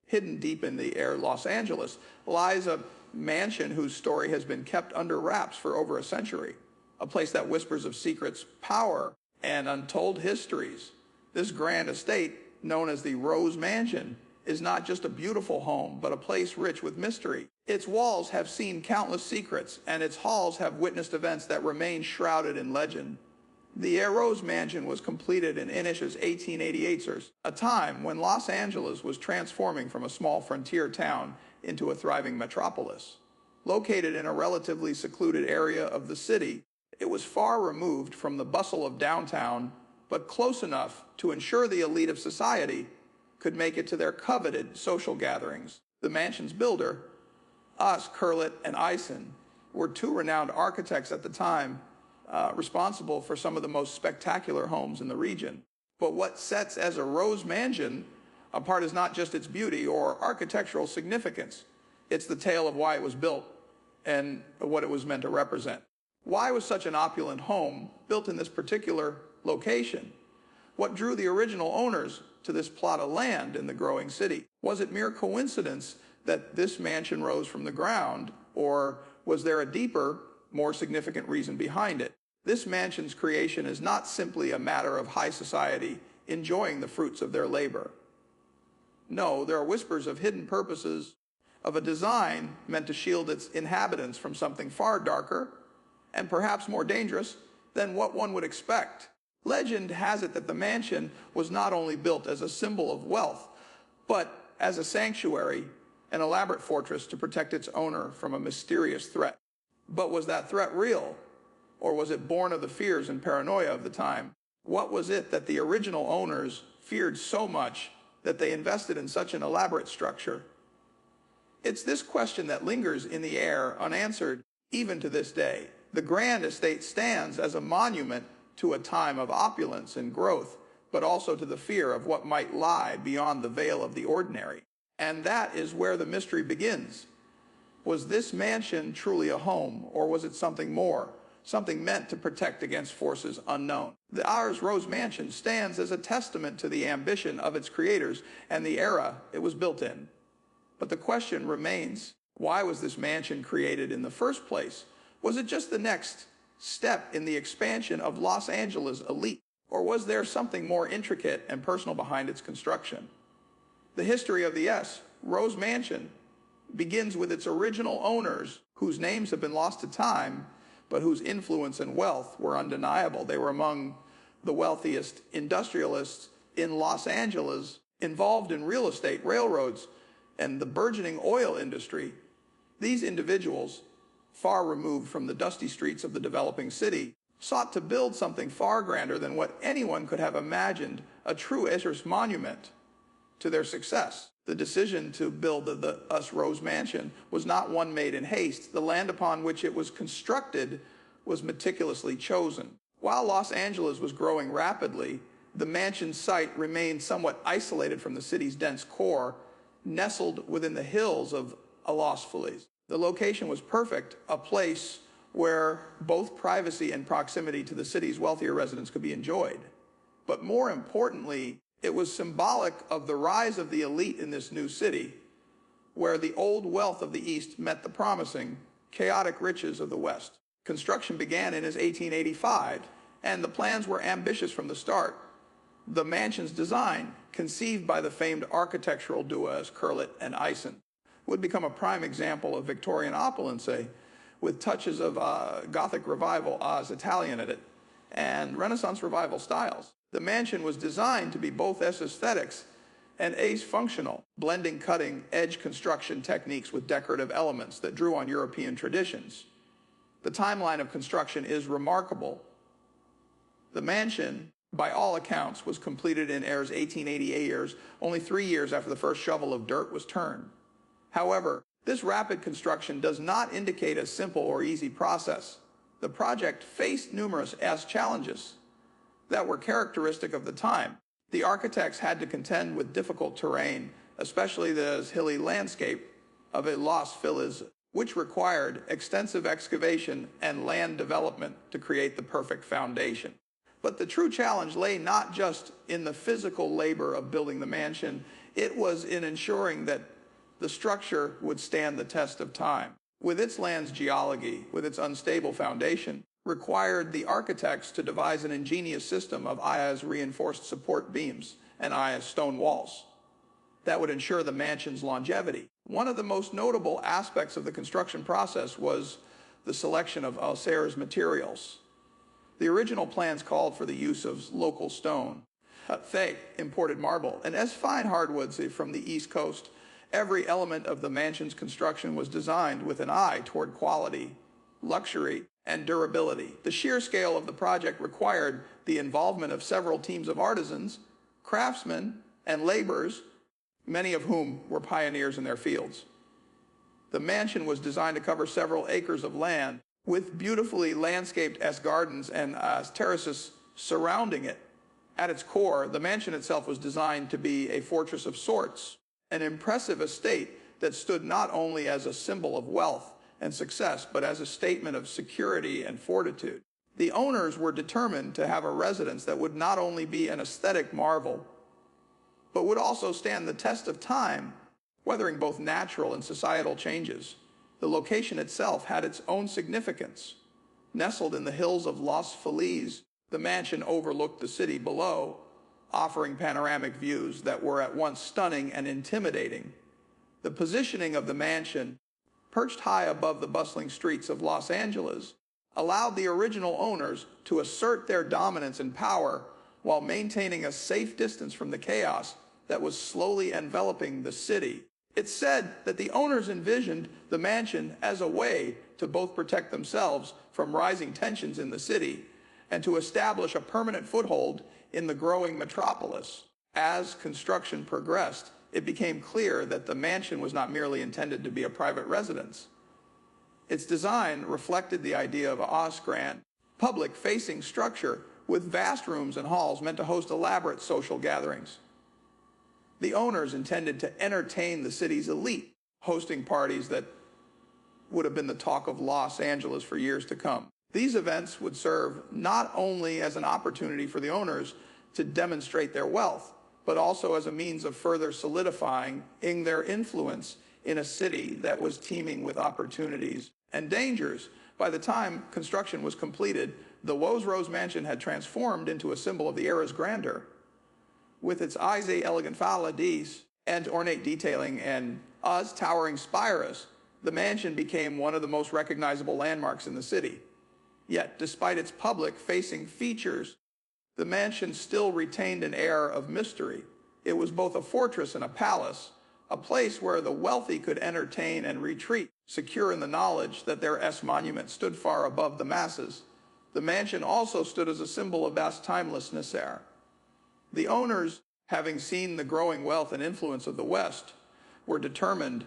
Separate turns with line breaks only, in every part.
Hidden deep in the air Los Angeles lies a mansion whose story has been kept under wraps for over a century, a place that whispers of secrets, power, and untold histories. This grand estate, known as the Rose Mansion, is not just a beautiful home, but a place rich with mystery. Its walls have seen countless secrets, and its halls have witnessed events that remain shrouded in legend. The Rose Mansion was completed in Inish's 1888, a time when Los Angeles was transforming from a small frontier town into a thriving metropolis. Located in a relatively secluded area of the city, it was far removed from the bustle of downtown, but close enough to ensure the elite of society could make it to their coveted social gatherings. The mansion's builder, Curlett and Eissen, were two renowned architects at the time, responsible for some of the most spectacular homes in the region. But what sets as a Rose Mansion apart is not just its beauty or architectural significance. It's the tale of why it was built and what it was meant to represent. Why was such an opulent home built in this particular location? What drew the original owners to this plot of land in the growing city? Was it mere coincidence that this mansion rose from the ground, or was there a deeper, more significant reason behind it? This mansion's creation is not simply a matter of high society enjoying the fruits of their labor. No, there are whispers of hidden purposes, of a design meant to shield its inhabitants from something far darker and perhaps more dangerous than what one would expect. Legend has it that the mansion was not only built as a symbol of wealth, but as a sanctuary, an elaborate fortress to protect its owner from a mysterious threat. But was that threat real? Or was it born of the fears and paranoia of the time? What was it that the original owners feared so much that they invested in such an elaborate structure? It's this question that lingers in the air unanswered even to this day. The grand estate stands as a monument to a time of opulence and growth, but also to the fear of what might lie beyond the veil of the ordinary. And that is where the mystery begins. Was this mansion truly a home, or was it something more, something meant to protect against forces unknown? The Rose Mansion stands as a testament to the ambition of its creators and the era it was built in. But the question remains, why was this mansion created in the first place? Was it just the next step in the expansion of Los Angeles' elite, or was there something more intricate and personal behind its construction? The history of the Rose Mansion begins with its original owners, whose names have been lost to time, but whose influence and wealth were undeniable. They were among the wealthiest industrialists in Los Angeles, involved in real estate, railroads, and the burgeoning oil industry. These individuals, far removed from the dusty streets of the developing city, sought to build something far grander than what anyone could have imagined, a true monument to their success. The decision to build the Rose Mansion was not one made in haste. The land upon which it was constructed was meticulously chosen. While Los Angeles was growing rapidly, the mansion's site remained somewhat isolated from the city's dense core, nestled within the hills of Los Feliz. The location was perfect, a place where both privacy and proximity to the city's wealthier residents could be enjoyed. But more importantly, it was symbolic of the rise of the elite in this new city, where the old wealth of the East met the promising, chaotic riches of the West. Construction began in 1885, and the plans were ambitious from the start. The mansion's design, conceived by the famed architectural duo Curlett and Eissen, would become a prime example of Victorian opulence, with touches of Gothic revival, Italian in it, and Renaissance revival styles. The mansion was designed to be both aesthetics and functional, blending cutting-edge construction techniques with decorative elements that drew on European traditions. The timeline of construction is remarkable. The mansion, by all accounts, was completed in 1888, only 3 years after the first shovel of dirt was turned. However, this rapid construction does not indicate a simple or easy process. The project faced numerous challenges that were characteristic of the time. The architects had to contend with difficult terrain, especially the hilly landscape of Los Feliz, which required extensive excavation and land development to create the perfect foundation. But the true challenge lay not just in the physical labor of building the mansion. It was in ensuring that the structure would stand the test of time. With its land's geology, with its unstable foundation, required the architects to devise an ingenious system of eyas reinforced support beams and eyas stone walls that would ensure the mansion's longevity. One of the most notable aspects of the construction process was the selection of Alcer's materials. The original plans called for the use of local stone, fake imported marble, and as fine hardwoods from the East Coast. Every element of the mansion's construction was designed with an eye toward quality, luxury, and durability. The sheer scale of the project required the involvement of several teams of artisans, craftsmen, and laborers, many of whom were pioneers in their fields. The mansion was designed to cover several acres of land with beautifully landscaped gardens and terraces surrounding it. At its core, the mansion itself was designed to be a fortress of sorts, an impressive estate that stood not only as a symbol of wealth and success, but as a statement of security and fortitude. The owners were determined to have a residence that would not only be an aesthetic marvel, but would also stand the test of time, weathering both natural and societal changes. The location itself had its own significance. Nestled in the hills of Los Feliz, the mansion overlooked the city below, offering panoramic views that were at once stunning and intimidating. The positioning of the mansion, perched high above the bustling streets of Los Angeles, allowed the original owners to assert their dominance and power while maintaining a safe distance from the chaos that was slowly enveloping the city. It's said that the owners envisioned the mansion as a way to both protect themselves from rising tensions in the city and to establish a permanent foothold in the growing metropolis. As construction progressed, it became clear that the mansion was not merely intended to be a private residence. Its design reflected the idea of a grand, public-facing structure with vast rooms and halls meant to host elaborate social gatherings. The owners intended to entertain the city's elite, hosting parties that would have been the talk of Los Angeles for years to come. These events would serve not only as an opportunity for the owners to demonstrate their wealth, but also as a means of further solidifying their influence in a city that was teeming with opportunities and dangers. By the time construction was completed, the Wos Rose Mansion had transformed into a symbol of the era's grandeur. With its elegant façades and ornate detailing and towering spires, the mansion became one of the most recognizable landmarks in the city. Yet, despite its public-facing features, the mansion still retained an air of mystery. It was both a fortress and a palace, a place where the wealthy could entertain and retreat, secure in the knowledge that their monument stood far above the masses. The mansion also stood as a symbol of vast timelessness there. The owners, having seen the growing wealth and influence of the West, were determined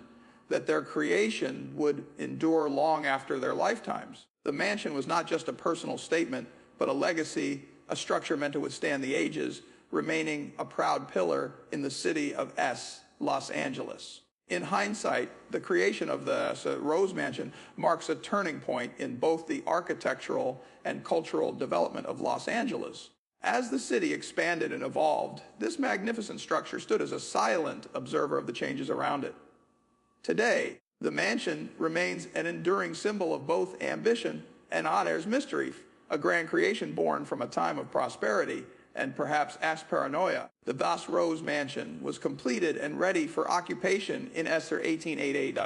that their creation would endure long after their lifetimes. The mansion was not just a personal statement, but a legacy, a structure meant to withstand the ages, remaining a proud pillar in the city of Los Angeles. In hindsight, the creation of the Rose Mansion marks a turning point in both the architectural and cultural development of Los Angeles. As the city expanded and evolved, this magnificent structure stood as a silent observer of the changes around it. Today, the mansion remains an enduring symbol of both ambition and Ader's mystery, a grand creation born from a time of prosperity and perhaps paranoia. The vast Rose Mansion was completed and ready for occupation in 1888,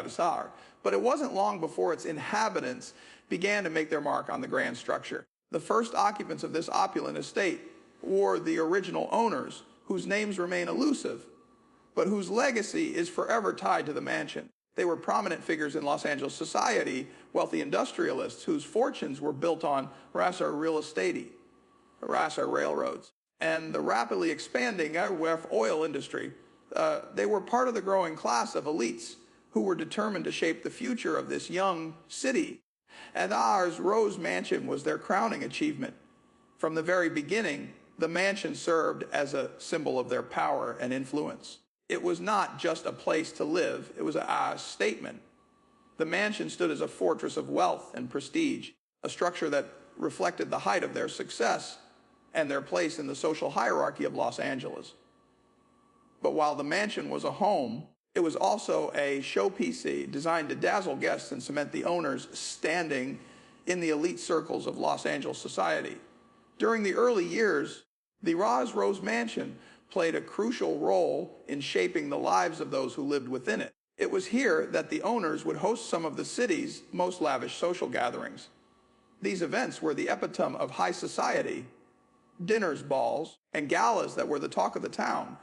but it wasn't long before its inhabitants began to make their mark on the grand structure. The first occupants of this opulent estate were the original owners, whose names remain elusive, but whose legacy is forever tied to the mansion. They were prominent figures in Los Angeles society, wealthy industrialists whose fortunes were built on real estate, railroads, and the rapidly expanding oil industry. They were part of the growing class of elites who were determined to shape the future of this young city. And ours Rose Mansion was their crowning achievement. From the very beginning, the mansion served as a symbol of their power and influence. It was not just a place to live, it was a statement. The mansion stood as a fortress of wealth and prestige, a structure that reflected the height of their success and their place in the social hierarchy of Los Angeles. But while the mansion was a home, it was also a showpiece designed to dazzle guests and cement the owner's standing in the elite circles of Los Angeles society. During the early years, the Rose Mansion played a crucial role in shaping the lives of those who lived within it. It was here that the owners would host some of the city's most lavish social gatherings. These events were the epitome of high society, dinners, balls, and galas that were the talk of the town.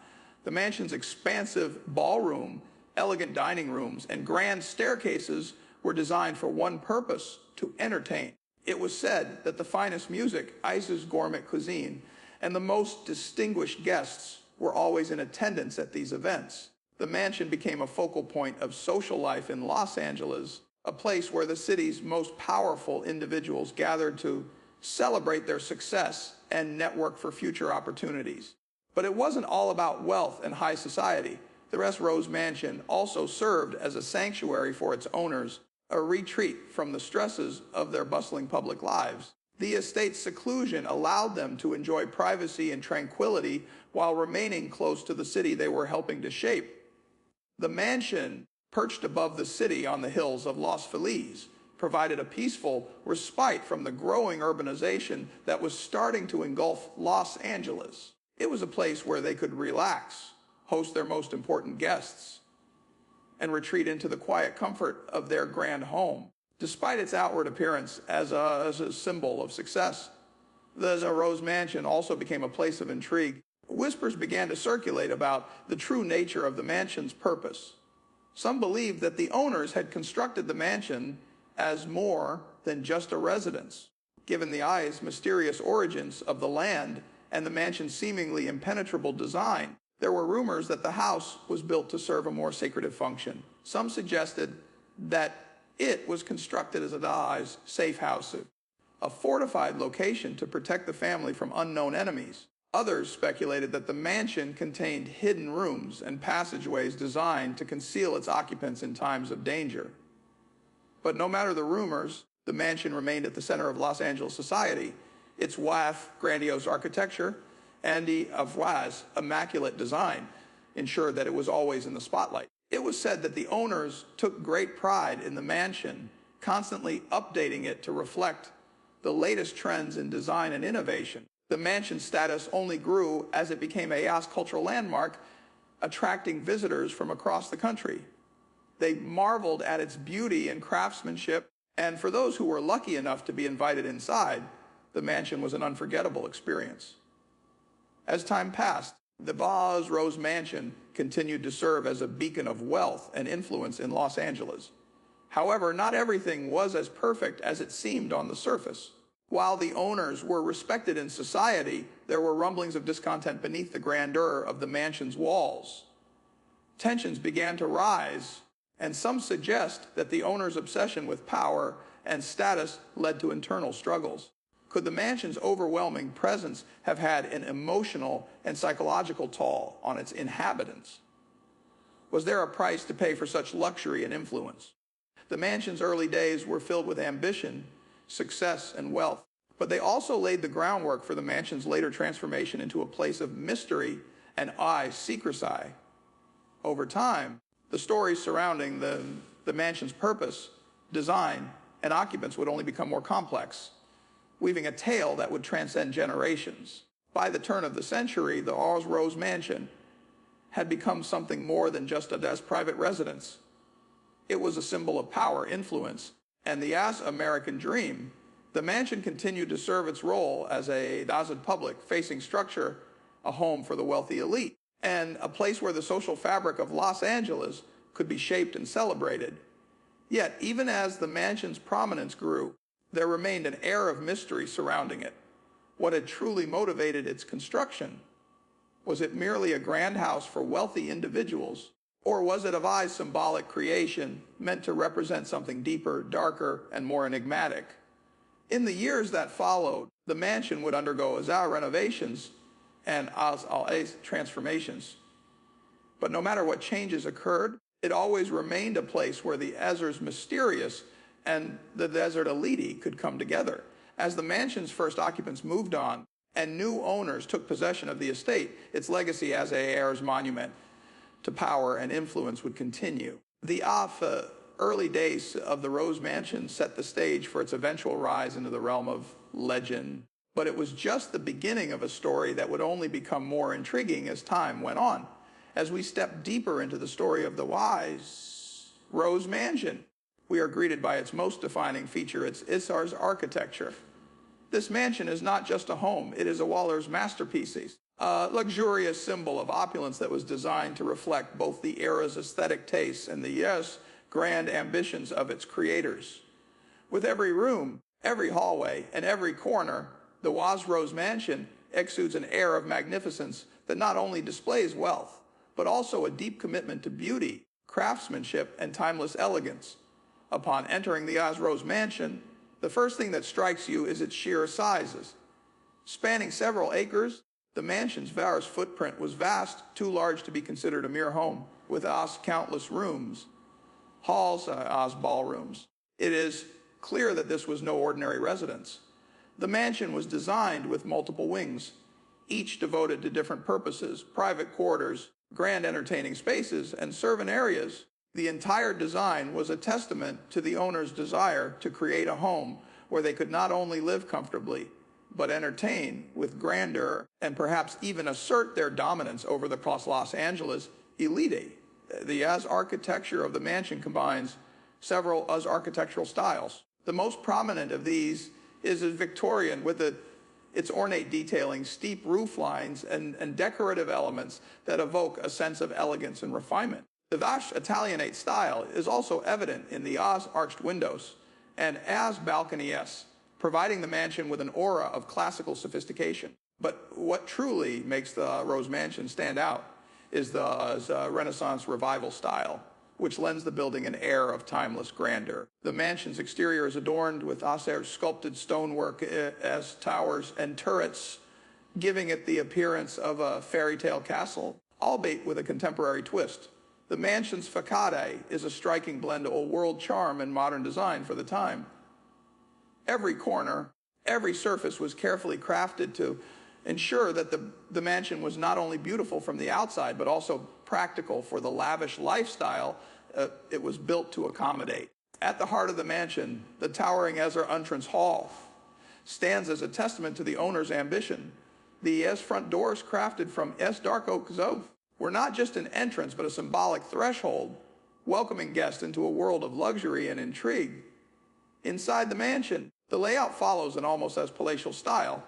The mansion's expansive ballroom, elegant dining rooms, and grand staircases were designed for one purpose: to entertain. It was said that the finest music, Eissen's gourmet cuisine, and the most distinguished guests were always in attendance at these events. The mansion became a focal point of social life in Los Angeles, a place where the city's most powerful individuals gathered to celebrate their success and network for future opportunities. But it wasn't all about wealth and high society. The Rose Mansion also served as a sanctuary for its owners, a retreat from the stresses of their bustling public lives. The estate's seclusion allowed them to enjoy privacy and tranquility while remaining close to the city they were helping to shape. The mansion, perched above the city on the hills of Los Feliz, provided a peaceful respite from the growing urbanization that was starting to engulf Los Angeles. It was a place where they could relax, host their most important guests, and retreat into the quiet comfort of their grand home. Despite its outward appearance as a symbol of success, the Rose Mansion also became a place of intrigue. Whispers began to circulate about the true nature of the mansion's purpose. Some believed that the owners had constructed the mansion as more than just a residence. Given the mysterious origins of the land and the mansion's seemingly impenetrable design, there were rumors that the house was built to serve a more sacred function. Some suggested that it was constructed as a safe house, a fortified location to protect the family from unknown enemies. Others speculated that the mansion contained hidden rooms and passageways designed to conceal its occupants in times of danger. But no matter the rumors, the mansion remained at the center of Los Angeles society. Its grandiose architecture and the immaculate design ensured that it was always in the spotlight. It was said that the owners took great pride in the mansion, constantly updating it to reflect the latest trends in design and innovation. The mansion's status only grew as it became a cultural landmark, attracting visitors from across the country. They marveled at its beauty and craftsmanship, and for those who were lucky enough to be invited inside, the mansion was an unforgettable experience. As time passed, the Rose Mansion continued to serve as a beacon of wealth and influence in Los Angeles. However, not everything was as perfect as it seemed on the surface. While the owners were respected in society, there were rumblings of discontent beneath the grandeur of the mansion's walls. Tensions began to rise, and some suggest that the owner's obsession with power and status led to internal struggles. Could the mansion's overwhelming presence have had an emotional and psychological toll on its inhabitants? Was there a price to pay for such luxury and influence? The mansion's early days were filled with ambition, success, and wealth, but they also laid the groundwork for the mansion's later transformation into a place of mystery and secrecy. Over time, the stories surrounding the mansion's purpose, design, and occupants would only become more complex, weaving a tale that would transcend generations. By the turn of the century, the Rose Mansion had become something more than just a private residence. It was a symbol of power, influence, and the American dream. The mansion continued to serve its role as a public-facing structure, a home for the wealthy elite, and a place where the social fabric of Los Angeles could be shaped and celebrated. Yet, even as the mansion's prominence grew, there remained an air of mystery surrounding it. What had truly motivated its construction? Was it merely a grand house for wealthy individuals, or was it a symbolic creation meant to represent something deeper, darker, and more enigmatic? In the years that followed, the mansion would undergo renovations and transformations. But no matter what changes occurred, it always remained a place where the mysterious and the desert elite could come together. As the mansion's first occupants moved on and new owners took possession of the estate, its legacy as a heirs monument to power and influence would continue. The early days of the Rose Mansion set the stage for its eventual rise into the realm of legend, but it was just the beginning of a story that would only become more intriguing as time went on. As we step deeper into the story of the wise Rose Mansion, we are greeted by its most defining feature, its Isar's architecture. This mansion is not just a home, it is a Waller's masterpiece, a luxurious symbol of opulence that was designed to reflect both the era's aesthetic tastes and the grand ambitions of its creators. With every room, every hallway, and every corner, the Waz Rose Mansion exudes an air of magnificence that not only displays wealth, but also a deep commitment to beauty, craftsmanship, and timeless elegance. Upon entering the Oz Rose Mansion, the first thing that strikes you is its sheer sizes. Spanning several acres, the mansion's vast footprint was vast, too large to be considered a mere home, with Oz countless rooms, halls, Oz ballrooms. It is clear that this was no ordinary residence. The mansion was designed with multiple wings, each devoted to different purposes, private quarters, grand entertaining spaces, and servant areas. The entire design was a testament to the owner's desire to create a home where they could not only live comfortably, but entertain with grandeur and perhaps even assert their dominance over the Los Angeles elite. The Oz architecture of the mansion combines several Oz architectural styles. The most prominent of these is a Victorian with its ornate detailing, steep roof lines, and decorative elements that evoke a sense of elegance and refinement. The Vache Italianate style is also evident in the Oz arched windows and Oz balconies, providing the mansion with an aura of classical sophistication. But what truly makes the Rose Mansion stand out is the Oz Renaissance Revival style, which lends the building an air of timeless grandeur. The mansion's exterior is adorned with Oz sculpted stonework as towers and turrets, giving it the appearance of a fairy tale castle, albeit with a contemporary twist. The mansion's facade is a striking blend of old-world charm and modern design for the time. Every corner, every surface was carefully crafted to ensure that the mansion was not only beautiful from the outside, but also practical for the lavish lifestyle it was built to accommodate. At the heart of the mansion, the towering Ezra entrance hall stands as a testament to the owner's ambition. The front doors, crafted from dark oak zove, were not just an entrance, but a symbolic threshold, welcoming guests into a world of luxury and intrigue. Inside the mansion, the layout follows an almost as palatial style,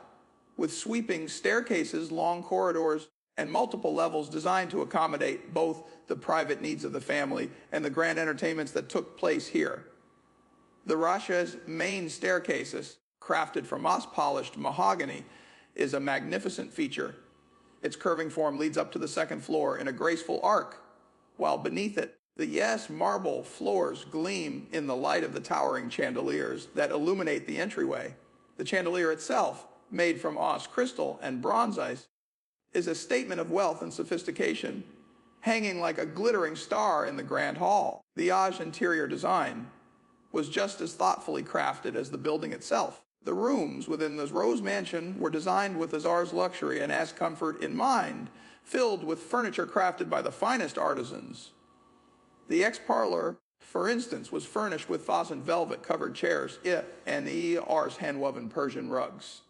with sweeping staircases, long corridors, and multiple levels designed to accommodate both the private needs of the family and the grand entertainments that took place here. The Rasha's main staircases, crafted from moss-polished mahogany, is a magnificent feature. Its curving form leads up to the second floor in a graceful arc, while beneath it, the marble floors gleam in the light of the towering chandeliers that illuminate the entryway. The chandelier itself, made from Oz crystal and bronzite, is a statement of wealth and sophistication, hanging like a glittering star in the grand hall. The Oz interior design was just as thoughtfully crafted as the building itself. The rooms within this Rose Mansion were designed with Azar's luxury and Oz comfort in mind, filled with furniture crafted by the finest artisans. The parlor, for instance, was furnished with fastened velvet-covered chairs and Ars hand-woven Persian rugs.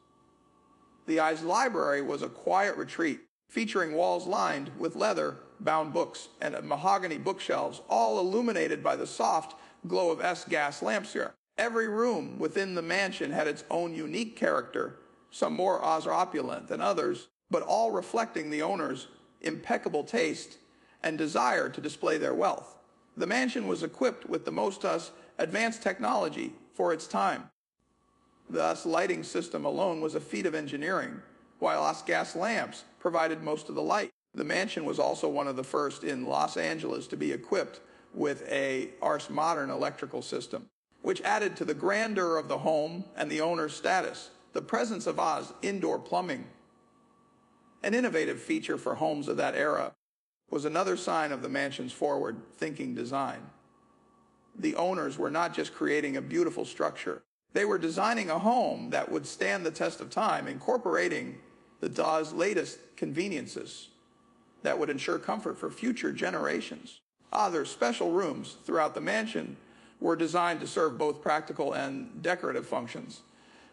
The Oz library was a quiet retreat, featuring walls lined with leather-bound books and mahogany bookshelves, all illuminated by the soft glow of gas lamps here. Every room within the mansion had its own unique character, some more Oz opulent than others, but all reflecting the owner's impeccable taste and desire to display their wealth. The mansion was equipped with the most advanced technology for its time. The lighting system alone was a feat of engineering, while gas lamps provided most of the light. The mansion was also one of the first in Los Angeles to be equipped with a Ars modern electrical system, which added to the grandeur of the home and the owner's status. The presence of Oz indoor plumbing, an innovative feature for homes of that era, was another sign of the mansion's forward-thinking design. The owners were not just creating a beautiful structure. They were designing a home that would stand the test of time, incorporating the Oz latest conveniences. that would ensure comfort for future generations. Their special rooms throughout the mansion were designed to serve both practical and decorative functions.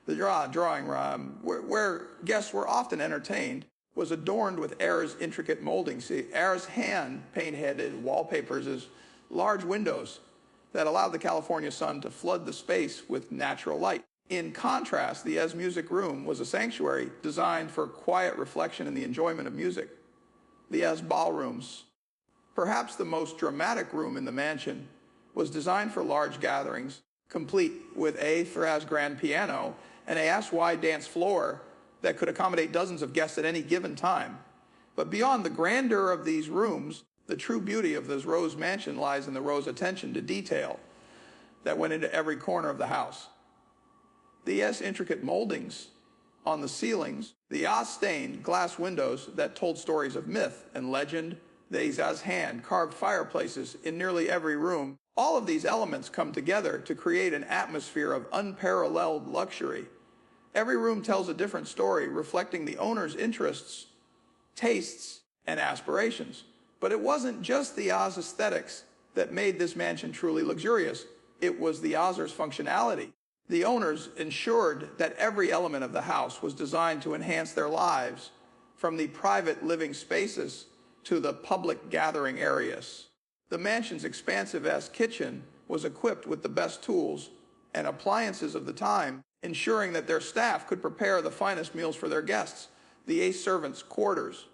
The drawing room, where guests were often entertained, was adorned with Ayer's intricate molding. See, Ayer's hand-painted wallpapers as large windows that allowed the California sun to flood the space with natural light. In contrast, the Eissen music room was a sanctuary designed for quiet reflection and the enjoyment of music. The Eissen ballrooms, perhaps the most dramatic room in the mansion, was designed for large gatherings, complete with a Eissen grand piano and a wide dance floor that could accommodate dozens of guests at any given time. But beyond the grandeur of these rooms, the true beauty of this Rose mansion lies in the Rose attention to detail that went into every corner of the house. The intricate moldings on the ceilings, the stained glass windows that told stories of myth and legend, the hand-carved fireplaces in nearly every room. All of these elements come together to create an atmosphere of unparalleled luxury. Every room tells a different story, reflecting the owner's interests, tastes, and aspirations. But it wasn't just the Oz aesthetics that made this mansion truly luxurious. It was the Ozers' functionality. The owners ensured that every element of the house was designed to enhance their lives, from the private living spaces to the public gathering areas. The mansion's expansive kitchen was equipped with the best tools and appliances of the time, ensuring that their staff could prepare the finest meals for their guests. The servants' quarters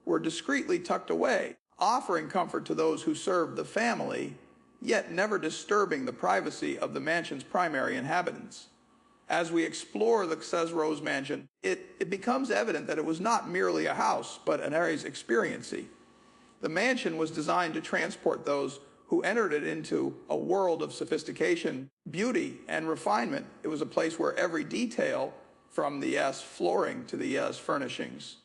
were discreetly tucked away, offering comfort to those who served the family, yet never disturbing the privacy of the mansion's primary inhabitants. As we explore the Rose mansion, it becomes evident that it was not merely a house, but an Aries experiency. The mansion was designed to transport those who entered it into a world of sophistication, beauty, and refinement. It was a place where every detail, from the flooring to the furnishings,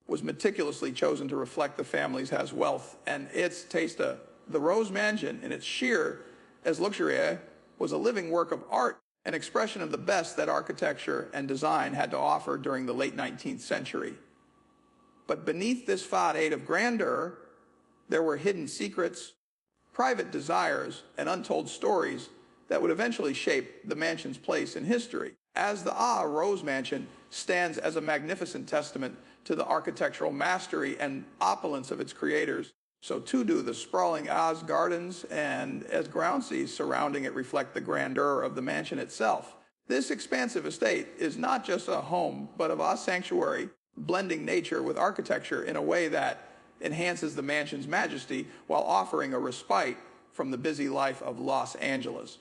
was meticulously chosen to reflect the family's wealth and its taste. The Rose mansion, in its sheer as luxury, was a living work of art, an expression of the best that architecture and design had to offer during the late 19th century. But beneath this facade of grandeur, there were hidden secrets, private desires, and untold stories that would eventually shape the mansion's place in history. As the Rose mansion stands as a magnificent testament to the architectural mastery and opulence of its creators, so too do the sprawling Oz gardens and as groundskeepers surrounding it reflect the grandeur of the mansion itself. This expansive estate is not just a home, but of Oz sanctuary, blending nature with architecture in a way that enhances the mansion's majesty while offering a respite from the busy life of Los Angeles.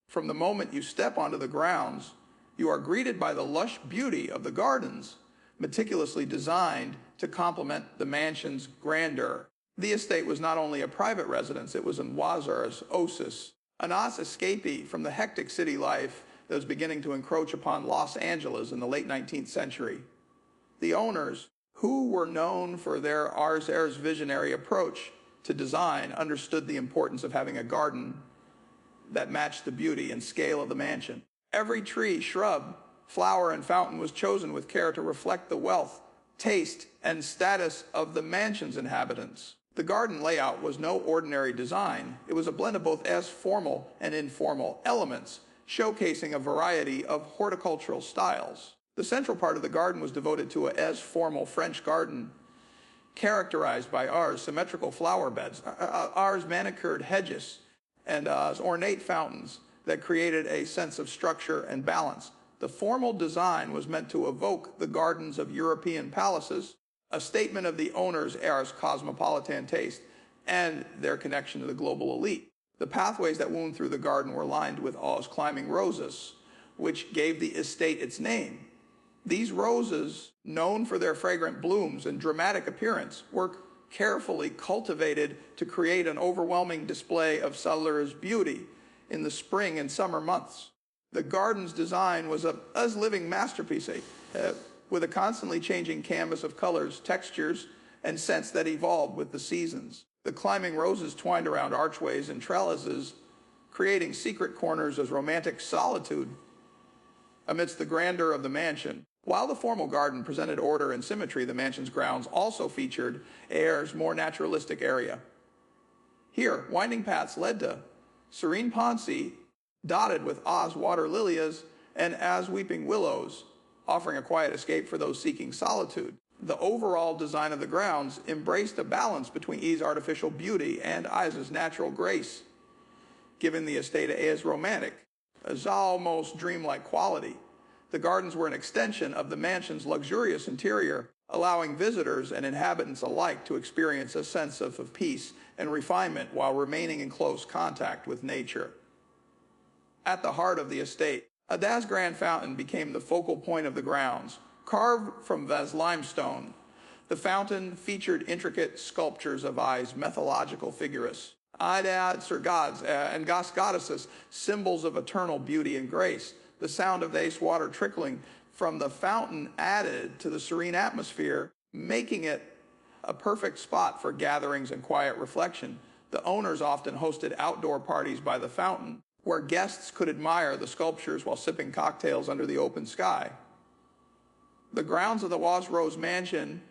From the moment you step onto the grounds, you are greeted by the lush beauty of the gardens, meticulously designed to complement the mansion's grandeur. The estate was not only a private residence, it was an Wazar's oasis, an Oz escapee from the hectic city life that was beginning to encroach upon Los Angeles in the late 19th century. The owners, who were known for their Arzer's visionary approach to design, understood the importance of having a garden that matched the beauty and scale of the mansion. Every tree, shrub, flower, and fountain was chosen with care to reflect the wealth, taste, and status of the mansion's inhabitants. The garden layout was no ordinary design. It was a blend of both formal and informal elements, showcasing a variety of horticultural styles. The central part of the garden was devoted to a formal French garden, characterized by symmetrical flower beds, manicured hedges, and ornate fountains that created a sense of structure and balance. The formal design was meant to evoke the gardens of European palaces, a statement of the owner's cosmopolitan taste and their connection to the global elite. The pathways that wound through the garden were lined with climbing roses, which gave the estate its name. These roses, known for their fragrant blooms and dramatic appearance, were carefully cultivated to create an overwhelming display of Sutler's beauty in the spring and summer months. The garden's design was a living masterpiece, with a constantly changing canvas of colors, textures, and scents that evolved with the seasons. The climbing roses twined around archways and trellises, creating secret corners of romantic solitude amidst the grandeur of the mansion. While the formal garden presented order and symmetry, the mansion's grounds also featured Ayer's more naturalistic area. Here, winding paths led to serene pondsea dotted with Oz water lilias and as weeping willows, offering a quiet escape for those seeking solitude. The overall design of the grounds embraced a balance between E's artificial beauty and Iz's natural grace, giving the estate A's romantic, a almost dreamlike quality. The gardens were an extension of the mansion's luxurious interior, allowing visitors and inhabitants alike to experience a sense of peace and refinement while remaining in close contact with nature. At the heart of the estate, a Das Grand fountain became the focal point of the grounds. Carved from Vez limestone, the fountain featured intricate sculptures of I's mythological figures, Idads or gods and goddesses, symbols of eternal beauty and grace. The sound of the ice water trickling from the fountain added to the serene atmosphere, making it a perfect spot for gatherings and quiet reflection. The owners often hosted outdoor parties by the fountain, where guests could admire the sculptures while sipping cocktails under the open sky. The grounds of the Was Rose Mansion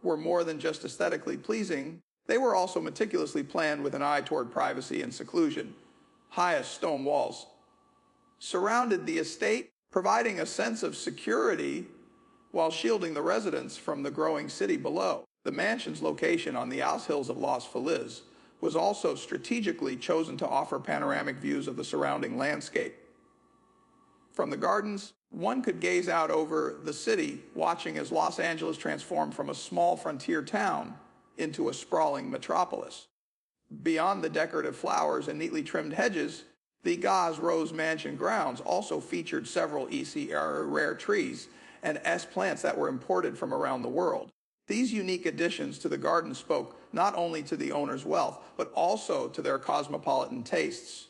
were more than just aesthetically pleasing. They were also meticulously planned with an eye toward privacy and seclusion. Highest stone walls surrounded the estate, providing a sense of security while shielding the residents from the growing city below. The mansion's location on the Aushills of Los Feliz was also strategically chosen to offer panoramic views of the surrounding landscape. From the gardens, one could gaze out over the city, watching as Los Angeles transformed from a small frontier town into a sprawling metropolis. Beyond the decorative flowers and neatly trimmed hedges, the Gaz Rose Mansion grounds also featured several EC rare trees and S plants that were imported from around the world. These unique additions to the garden spoke not only to the owner's wealth, but also to their cosmopolitan tastes.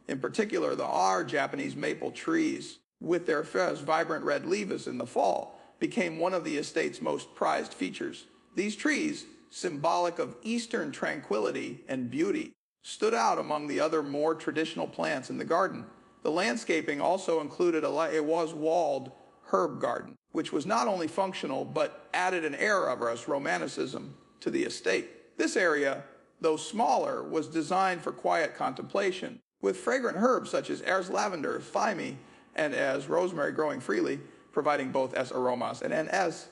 In particular, the R Japanese maple trees, with their vibrant red leaves in the fall, became one of the estate's most prized features. These trees, symbolic of Eastern tranquility and beauty, stood out among the other more traditional plants in the garden. The landscaping also included a walled herb garden, which was not only functional but added an air of romanticism to the estate. This area, though smaller, was designed for quiet contemplation, with fragrant herbs such as Ayer's lavender, thyme, and as rosemary growing freely, providing both as aromas and as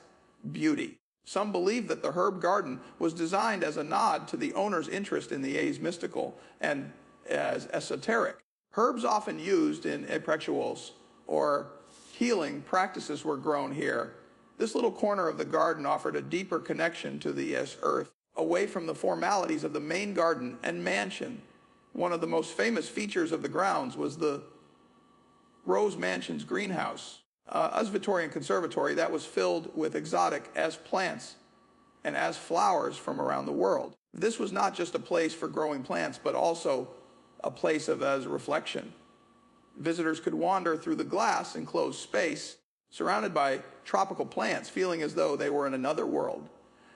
beauty. Some believe that the herb garden was designed as a nod to the owner's interest in the A's mystical and as esoteric. Herbs often used in rituals or healing practices were grown here. This little corner of the garden offered a deeper connection to the earth, away from the formalities of the main garden and mansion. One of the most famous features of the grounds was the Rose Mansion's greenhouse, a Victorian conservatory that was filled with exotic as plants and as flowers from around the world. This was not just a place for growing plants, but also a place of as reflection. Visitors could wander through the glass enclosed space, surrounded by tropical plants, feeling as though they were in another world.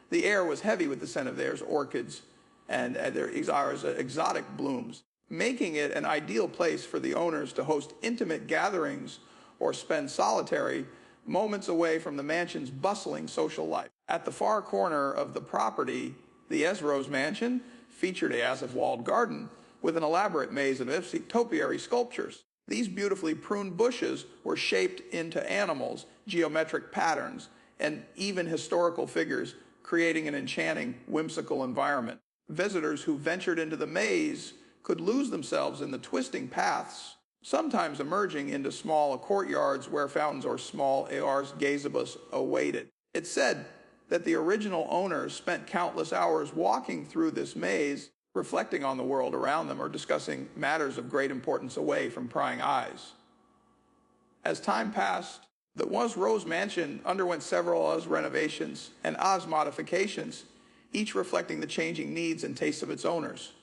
The air was heavy with the scent of their orchids and their exotic blooms, making it an ideal place for the owners to host intimate gatherings or spend solitary moments away from the mansion's bustling social life. At the far corner of the property, the Rose Mansion featured a massive walled garden with an elaborate maze of topiary sculptures. These beautifully pruned bushes were shaped into animals, geometric patterns, and even historical figures, creating an enchanting, whimsical environment. Visitors who ventured into the maze could lose themselves in the twisting paths, sometimes emerging into small courtyards where fountains or small ars gazebus awaited. It's said that the original owners spent countless hours walking through this maze, reflecting on the world around them or discussing matters of great importance away from prying eyes. As time passed, the Was Rose Mansion underwent several Oz renovations and Oz modifications, each reflecting the changing needs and tastes of its owners.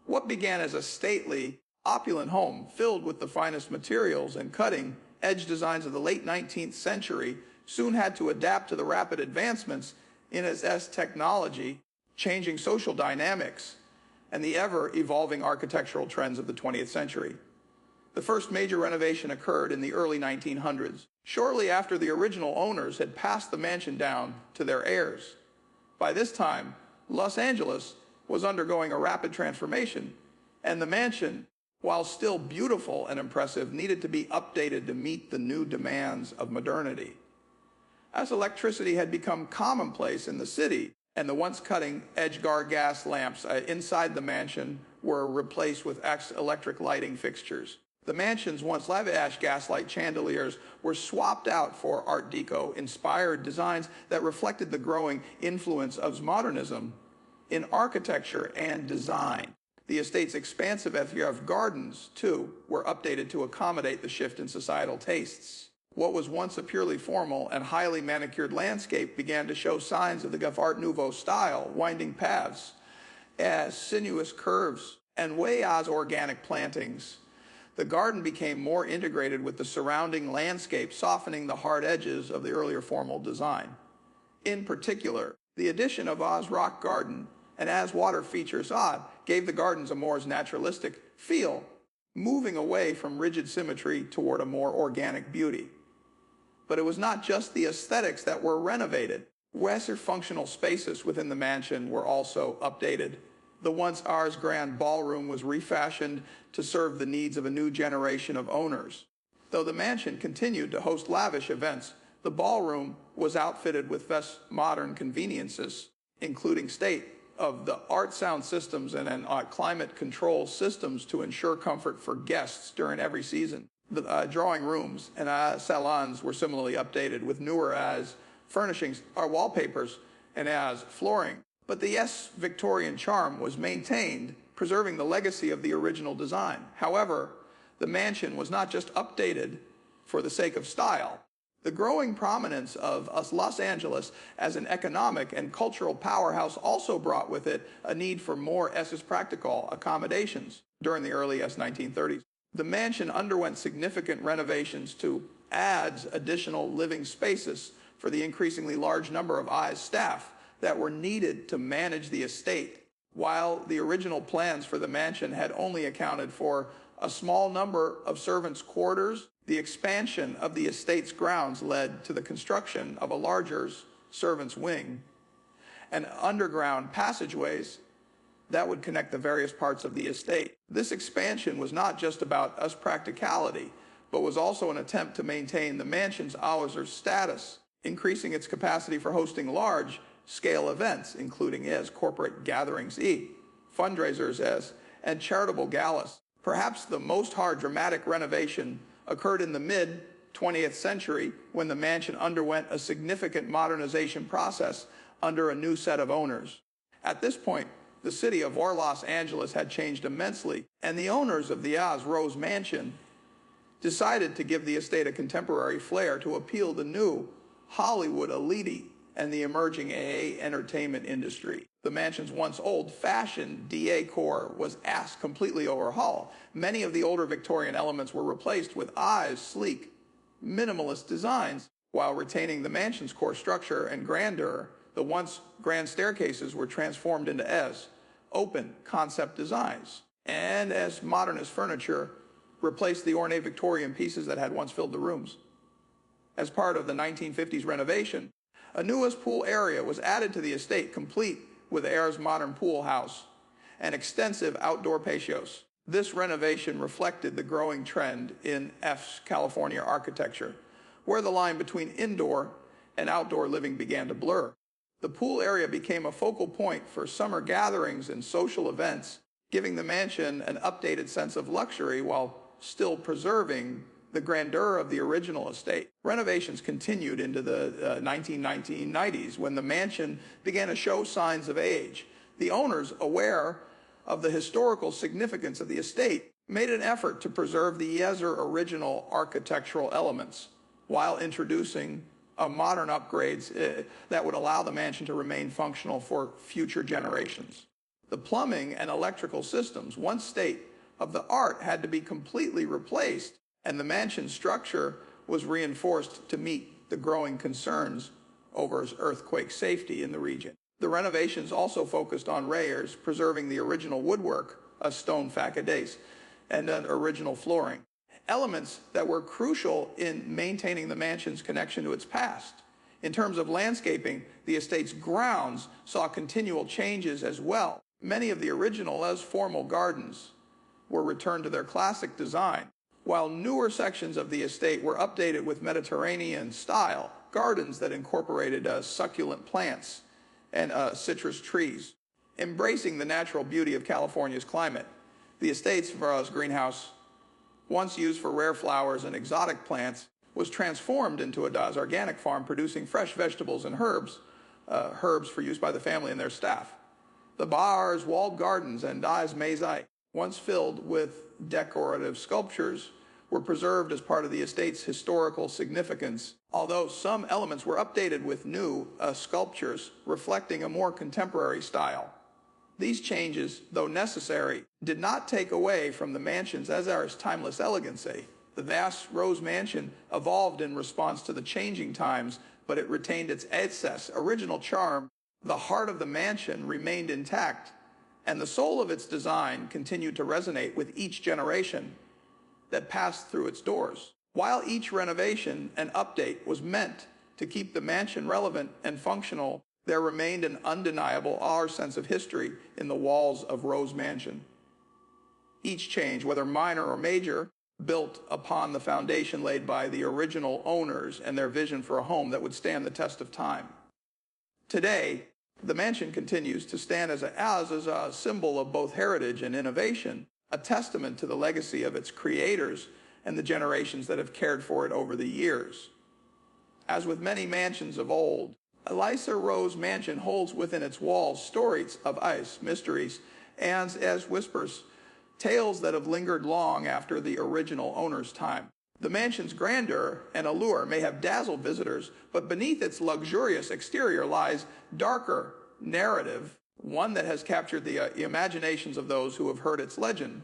What began as a stately, opulent home filled with the finest materials and cutting-edge designs of the late 19th century soon had to adapt to the rapid advancements in its technology, changing social dynamics, and the ever-evolving architectural trends of the 20th century. The first major renovation occurred in the early 1900s, shortly after the original owners had passed the mansion down to their heirs. By this time, Los Angeles was undergoing a rapid transformation, and the mansion, while still beautiful and impressive, needed to be updated to meet the new demands of modernity. As electricity had become commonplace in the city, and the once cutting-edge gas lamps inside the mansion were replaced with electric lighting fixtures. The mansion's once lavish gaslight chandeliers were swapped out for Art Deco-inspired designs that reflected the growing influence of modernism in architecture and design. The estate's expansive gardens, too, were updated to accommodate the shift in societal tastes. What was once a purely formal and highly manicured landscape began to show signs of the Art Nouveau style, winding paths, as sinuous curves, and way as organic plantings. The garden became more integrated with the surrounding landscape, softening the hard edges of the earlier formal design. In particular, the addition of Oz Rock Garden and As Water features Odd gave the gardens a more naturalistic feel, moving away from rigid symmetry toward a more organic beauty. But it was not just the aesthetics that were renovated. Lesser functional spaces within the mansion were also updated. The once Ars Grand ballroom was refashioned to serve the needs of a new generation of owners. Though the mansion continued to host lavish events, the ballroom was outfitted with best modern conveniences, including state-of-the-art sound systems and climate control systems to ensure comfort for guests during every season. The drawing rooms and salons were similarly updated with newer furnishings, wallpapers, and flooring. But the Victorian charm was maintained, preserving the legacy of the original design. However, the mansion was not just updated for the sake of style. The growing prominence of Los Angeles as an economic and cultural powerhouse also brought with it a need for more practical accommodations. During the early 1930s, the mansion underwent significant renovations to add additional living spaces for the increasingly large number of staff that were needed to manage the estate. While the original plans for the mansion had only accounted for a small number of servants' quarters, the expansion of the estate's grounds led to the construction of a larger servants' wing and underground passageways that would connect the various parts of the estate. This expansion was not just about practicality, but was also an attempt to maintain the mansion's status, increasing its capacity for hosting large-scale events, including corporate gatherings, fundraisers, and charitable galas. Perhaps the most dramatic renovation occurred in the mid-20th century when the mansion underwent a significant modernization process under a new set of owners. At this point, the city of Los Angeles had changed immensely, and the owners of the Rose Mansion decided to give the estate a contemporary flair to appeal to new Hollywood elite and the emerging entertainment industry. The mansion's once old-fashioned decor was completely overhauled. Many of the older Victorian elements were replaced with sleek, minimalist designs, while retaining the mansion's core structure and grandeur. The once grand staircases were transformed into open concept designs, and modernist furniture replaced the ornate Victorian pieces that had once filled the rooms. As part of the 1950s renovation, a newest pool area was added to the estate, complete with Air's modern pool house and extensive outdoor patios. This renovation reflected the growing trend in California architecture, where the line between indoor and outdoor living began to blur. The pool area became a focal point for summer gatherings and social events, giving the mansion an updated sense of luxury while still preserving the grandeur of the original estate. Renovations continued into the 1990s when the mansion began to show signs of age. The owners, aware of the historical significance of the estate, made an effort to preserve the original architectural elements while introducing modern upgrades that would allow the mansion to remain functional for future generations. The plumbing and electrical systems, once state-of-the-art, had to be completely replaced, and the mansion structure was reinforced to meet the growing concerns over earthquake safety in the region. The renovations also focused on layers, preserving the original woodwork, a stone facades, and an original flooring. elements that were crucial in maintaining the mansion's connection to its past. In terms of landscaping, the estate's grounds saw continual changes as well. Many of the original, less formal gardens were returned to their classic design, while newer sections of the estate were updated with Mediterranean-style gardens that incorporated succulent plants and citrus trees. Embracing the natural beauty of California's climate, the estate's greenhouse, once used for rare flowers and exotic plants, was transformed into a DAS organic farm producing fresh vegetables and herbs for use by the family and their staff. The Bar's walled gardens and DAS Maisai, once filled with decorative sculptures, were preserved as part of the estate's historical significance, although some elements were updated with new sculptures reflecting a more contemporary style. These changes, though necessary, did not take away from the mansion's timeless elegancy. The vast Rose Mansion evolved in response to the changing times, but it retained its original charm. The heart of the mansion remained intact, and the soul of its design continued to resonate with each generation that passed through its doors. While each renovation and update was meant to keep the mansion relevant and functional, there remained an undeniable sense of history in the walls of Rose Mansion. Each change, whether minor or major, built upon the foundation laid by the original owners and their vision for a home that would stand the test of time. Today, the mansion continues to stand as a symbol of both heritage and innovation, a testament to the legacy of its creators and the generations that have cared for it over the years. As with many mansions of old, Eissen Rose Mansion holds within its walls stories of ice, mysteries, and, as whispers, tales that have lingered long after the original owner's time. The mansion's grandeur and allure may have dazzled visitors, but beneath its luxurious exterior lies darker narrative, one that has captured the imaginations of those who have heard its legend.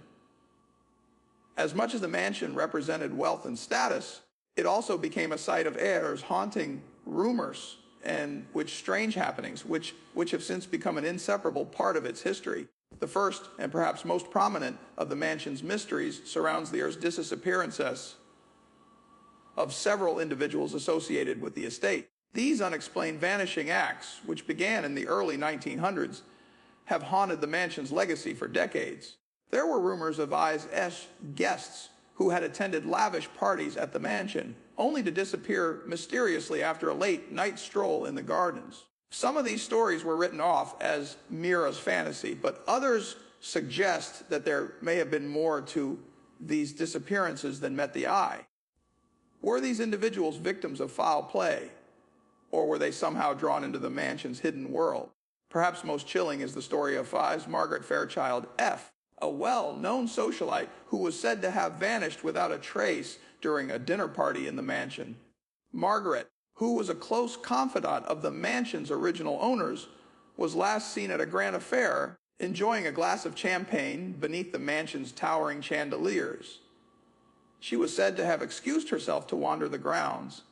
As much as the mansion represented wealth and status, it also became a site of airs, haunting rumors, and strange happenings, which have since become an inseparable part of its history. The first, and perhaps most prominent, of the mansion's mysteries surrounds the disappearances of several individuals associated with the estate. These unexplained vanishing acts, which began in the early 1900s, have haunted the mansion's legacy for decades. There were rumors of Eisen's guests who had attended lavish parties at the mansion, only to disappear mysteriously after a late night stroll in the gardens. Some of these stories were written off as mere fantasy, but others suggest that there may have been more to these disappearances than met the eye. Were these individuals victims of foul play, or were they somehow drawn into the mansion's hidden world? Perhaps most chilling is the story of Margaret Fairchild F., a well-known socialite who was said to have vanished without a trace during a dinner party in the mansion. Margaret, who was a close confidant of the mansion's original owners, was last seen at a grand affair enjoying a glass of champagne beneath the mansion's towering chandeliers. She was said to have excused herself to wander the grounds,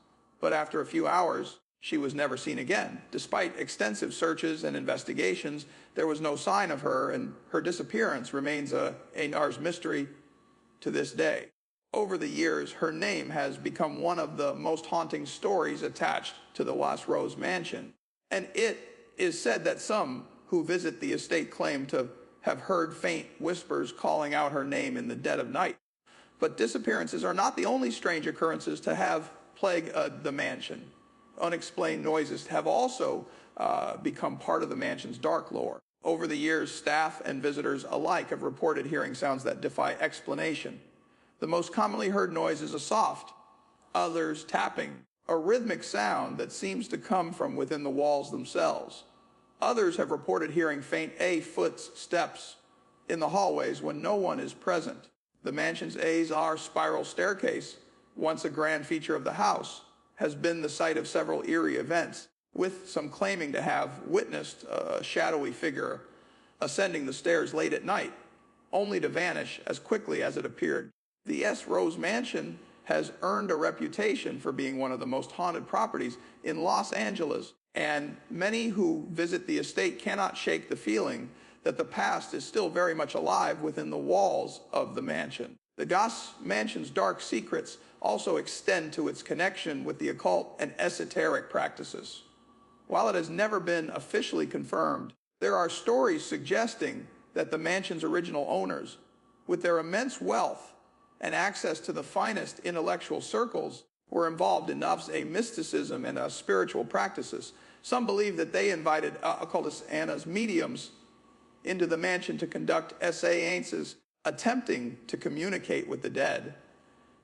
but after a few hours, she was never seen again. Despite extensive searches and investigations, there was no sign of her, and her disappearance remains a NARS mystery to this day. Over the years, her name has become one of the most haunting stories attached to the Las Rose Mansion, and it is said that some who visit the estate claim to have heard faint whispers calling out her name in the dead of night. But disappearances are not the only strange occurrences to have plagued the mansion. Unexplained noises have also become part of the mansion's dark lore. Over the years, staff and visitors alike have reported hearing sounds that defy explanation. The most commonly heard noise is a soft, others tapping, a rhythmic sound that seems to come from within the walls themselves. Others have reported hearing faint footsteps in the hallways when no one is present. The mansion's azar spiral staircase, once a grand feature of the house, has been the site of several eerie events, with some claiming to have witnessed a shadowy figure ascending the stairs late at night, only to vanish as quickly as it appeared. The Rose Mansion has earned a reputation for being one of the most haunted properties in Los Angeles, and many who visit the estate cannot shake the feeling that the past is still very much alive within the walls of the mansion. The Goss Mansion's dark secrets also extend to its connection with the occult and esoteric practices. While it has never been officially confirmed, there are stories suggesting that the mansion's original owners, with their immense wealth and access to the finest intellectual circles, were involved in mysticism and spiritual practices. Some believe that they invited occultist Anna's mediums into the mansion to conduct seances attempting to communicate with the dead.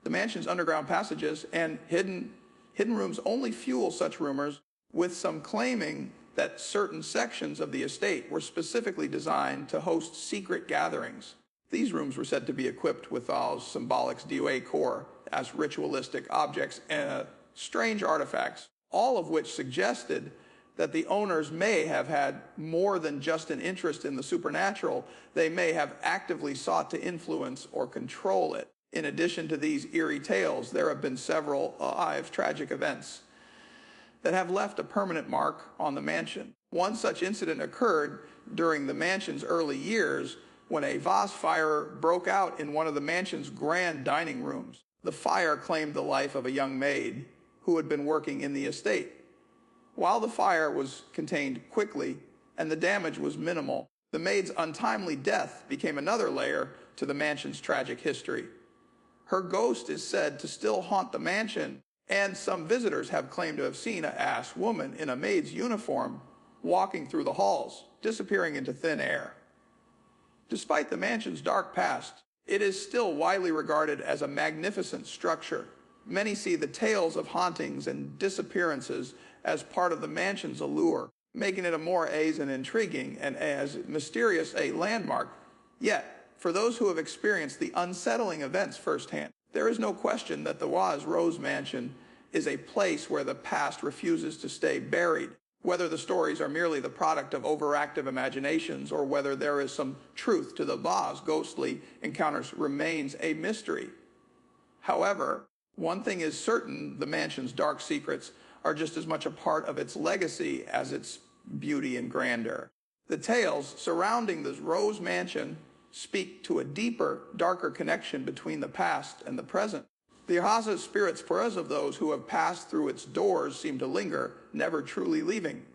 The mansion's underground passages and hidden rooms only fuel such rumors, with some claiming that certain sections of the estate were specifically designed to host secret gatherings. These rooms were said to be equipped with symbolic DOA core as ritualistic objects and strange artifacts, all of which suggested that the owners may have had more than just an interest in the supernatural. They may have actively sought to influence or control it. In addition to these eerie tales, there have been several tragic events that have left a permanent mark on the mansion. One such incident occurred during the mansion's early years when a vase fire broke out in one of the mansion's grand dining rooms. The fire claimed the life of a young maid who had been working in the estate. While the fire was contained quickly and the damage was minimal, the maid's untimely death became another layer to the mansion's tragic history. Her ghost is said to still haunt the mansion, and some visitors have claimed to have seen an ass woman in a maid's uniform walking through the halls, disappearing into thin air. Despite the mansion's dark past, it is still widely regarded as a magnificent structure. Many see the tales of hauntings and disappearances as part of the mansion's allure, making it a more and intriguing and as mysterious a landmark. Yet, for those who have experienced the unsettling events firsthand, there is no question that the Rose Mansion is a place where the past refuses to stay buried. Whether the stories are merely the product of overactive imaginations or whether there is some truth to the Va's ghostly encounters remains a mystery. However, one thing is certain: the mansion's dark secrets are just as much a part of its legacy as its beauty and grandeur. The tales surrounding the Rose Mansion speak to a deeper, darker connection between the past and the present. The Ahaza's spirits of those who have passed through its doors seem to linger, never truly leaving.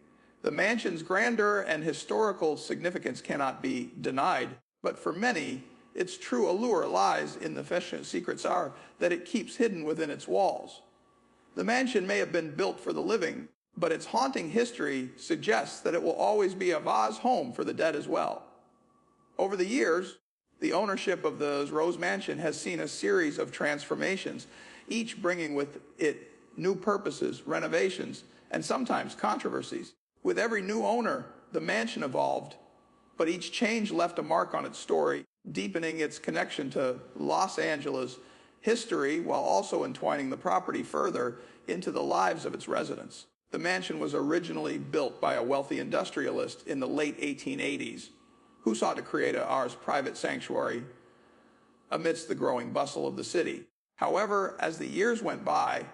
The mansion's grandeur and historical significance cannot be denied, but for many, its true allure lies in the secrets are that it keeps hidden within its walls. The mansion may have been built for the living, but its haunting history suggests that it will always be a vast home for the dead as well. Over the years, the ownership of the Rose Mansion has seen a series of transformations, each bringing with it new purposes, renovations, and sometimes controversies. With every new owner, the mansion evolved, but each change left a mark on its story, deepening its connection to Los Angeles history while also entwining the property further into the lives of its residents. The mansion was originally built by a wealthy industrialist in the late 1880s, who sought to create R's private sanctuary amidst the growing bustle of the city. However, as the years went by,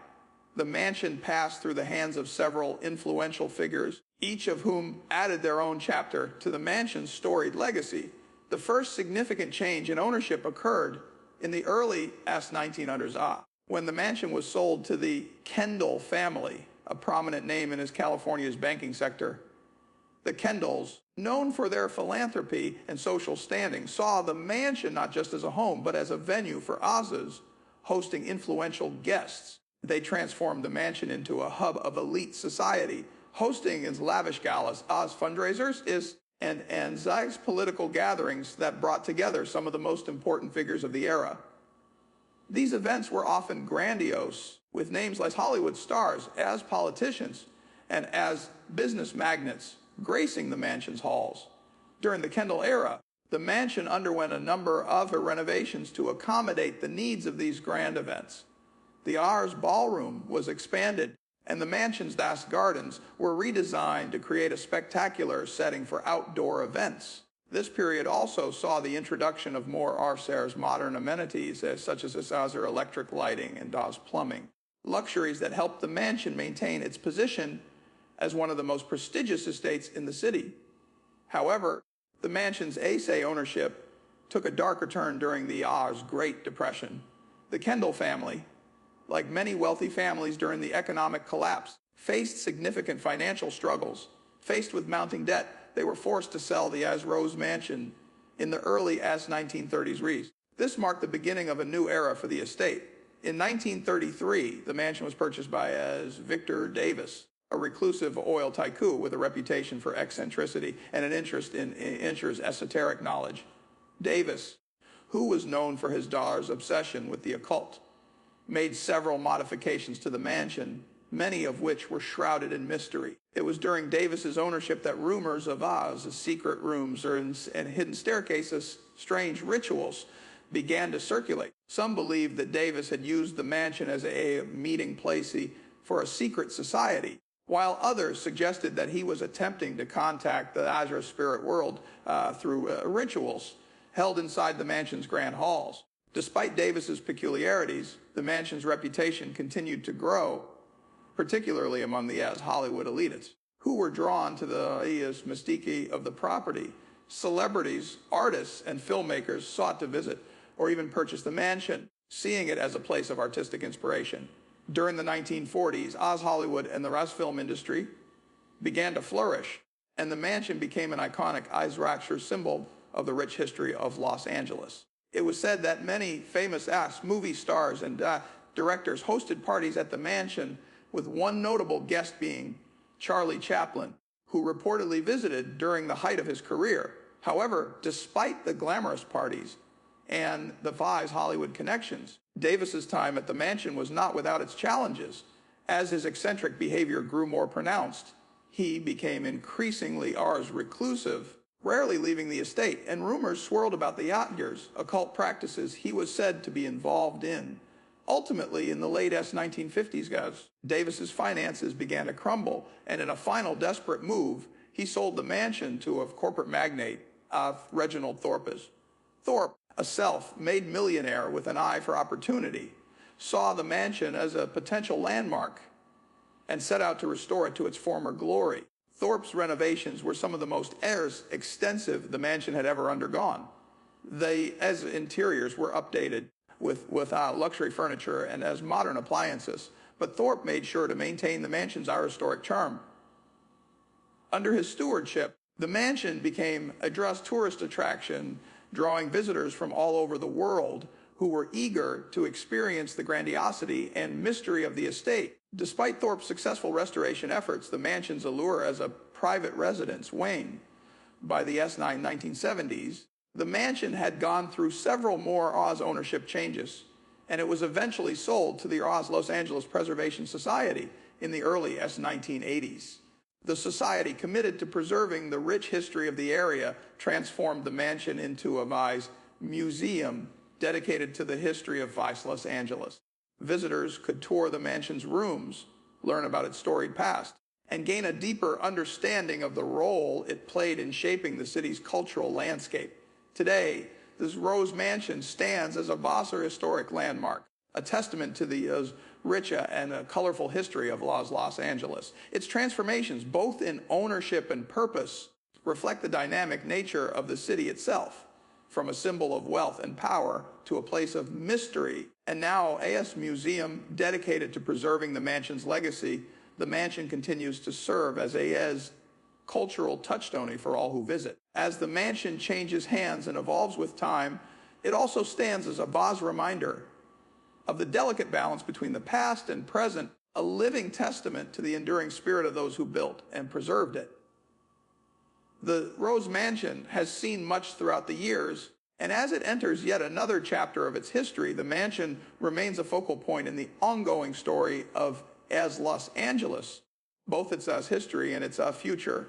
the mansion passed through the hands of several influential figures, each of whom added their own chapter to the mansion's storied legacy. The first significant change in ownership occurred in the early 1900s, when the mansion was sold to the Kendall family, a prominent name in California's banking sector. The Kendalls, known for their philanthropy and social standing, saw the mansion not just as a home, but as a venue for Oz's, hosting influential guests. They transformed the mansion into a hub of elite society, hosting its lavish galas, Oz fundraisers, and Zyg's political gatherings that brought together some of the most important figures of the era. These events were often grandiose, with names like Hollywood stars as politicians and as business magnates gracing the mansion's halls. During the Kendall era, the mansion underwent a number of renovations to accommodate the needs of these grand events. The R's ballroom was expanded, and the mansion's vast gardens were redesigned to create a spectacular setting for outdoor events. This period also saw the introduction of more R's modern amenities, such as Azar electric lighting and Dawes plumbing, luxuries that helped the mansion maintain its position as one of the most prestigious estates in the city. However, the mansion's ownership took a darker turn during the Oz Great Depression. The Kendall family, like many wealthy families during the economic collapse, faced significant financial struggles. Faced with mounting debt, they were forced to sell the Rose Mansion in the early 1930s. This marked the beginning of a new era for the estate. In 1933, the mansion was purchased by Victor Davis, a reclusive oil tycoon with a reputation for eccentricity and an interest in esoteric knowledge. Davis, who was known for his daughter's obsession with the occult, made several modifications to the mansion, many of which were shrouded in mystery. It was during Davis's ownership that rumors of Oz's secret rooms and hidden staircases, strange rituals, began to circulate. Some believed that Davis had used the mansion as a meeting place for a secret society, while others suggested that he was attempting to contact the Azra spirit world through rituals held inside the mansion's grand halls. Despite Davis's peculiarities, the mansion's reputation continued to grow, particularly among the Hollywood elites, who were drawn to the mystique of the property. Celebrities, artists, and filmmakers sought to visit or even purchase the mansion, seeing it as a place of artistic inspiration. During the 1940s, Oz Hollywood and the Oz film industry began to flourish, and the mansion became an iconic eyes-rapture symbol of the rich history of Los Angeles. It was said that many famous movie stars and directors hosted parties at the mansion, with one notable guest being Charlie Chaplin, who reportedly visited during the height of his career. However, despite the glamorous parties and the Five's Hollywood connections, Davis's time at the mansion was not without its challenges. As his eccentric behavior grew more pronounced, he became increasingly reclusive, rarely leaving the estate, and rumors swirled about the Yachtger's occult practices he was said to be involved in. Ultimately, in the late 1950s, Davis's finances began to crumble, and in a final desperate move, he sold the mansion to a corporate magnate, Reginald Thorpe. Thorpe, a self-made millionaire with an eye for opportunity, saw the mansion as a potential landmark and set out to restore it to its former glory. Thorpe's renovations were some of the most extensive the mansion had ever undergone. As interiors were updated with luxury furniture and as modern appliances, but Thorpe made sure to maintain the mansion's historic charm. Under his stewardship, the mansion became a tourist attraction, drawing visitors from all over the world who were eager to experience the grandiosity and mystery of the estate. Despite Thorpe's successful restoration efforts, the mansion's allure as a private residence waned. By the 1970s, the mansion had gone through several more Oz ownership changes, and it was eventually sold to the Oz Los Angeles Preservation Society in the early 1980s. The society, committed to preserving the rich history of the area, transformed the mansion into a Vice museum dedicated to the history of Vice Los Angeles. Visitors could tour the mansion's rooms, learn about its storied past, and gain a deeper understanding of the role it played in shaping the city's cultural landscape. Today, this Rose Mansion stands as a Vassar historic landmark, a testament to the rich and colorful history of Los Angeles. Its transformations, both in ownership and purpose, reflect the dynamic nature of the city itself, from a symbol of wealth and power to a place of mystery. And now, AS Museum, dedicated to preserving the mansion's legacy, the mansion continues to serve as a cultural touchstone for all who visit. As the mansion changes hands and evolves with time, it also stands as a vast reminder of the delicate balance between the past and present, a living testament to the enduring spirit of those who built and preserved it. The Rose Mansion has seen much throughout the years, and as it enters yet another chapter of its history, the mansion remains a focal point in the ongoing story of Los Angeles, both its history and its future.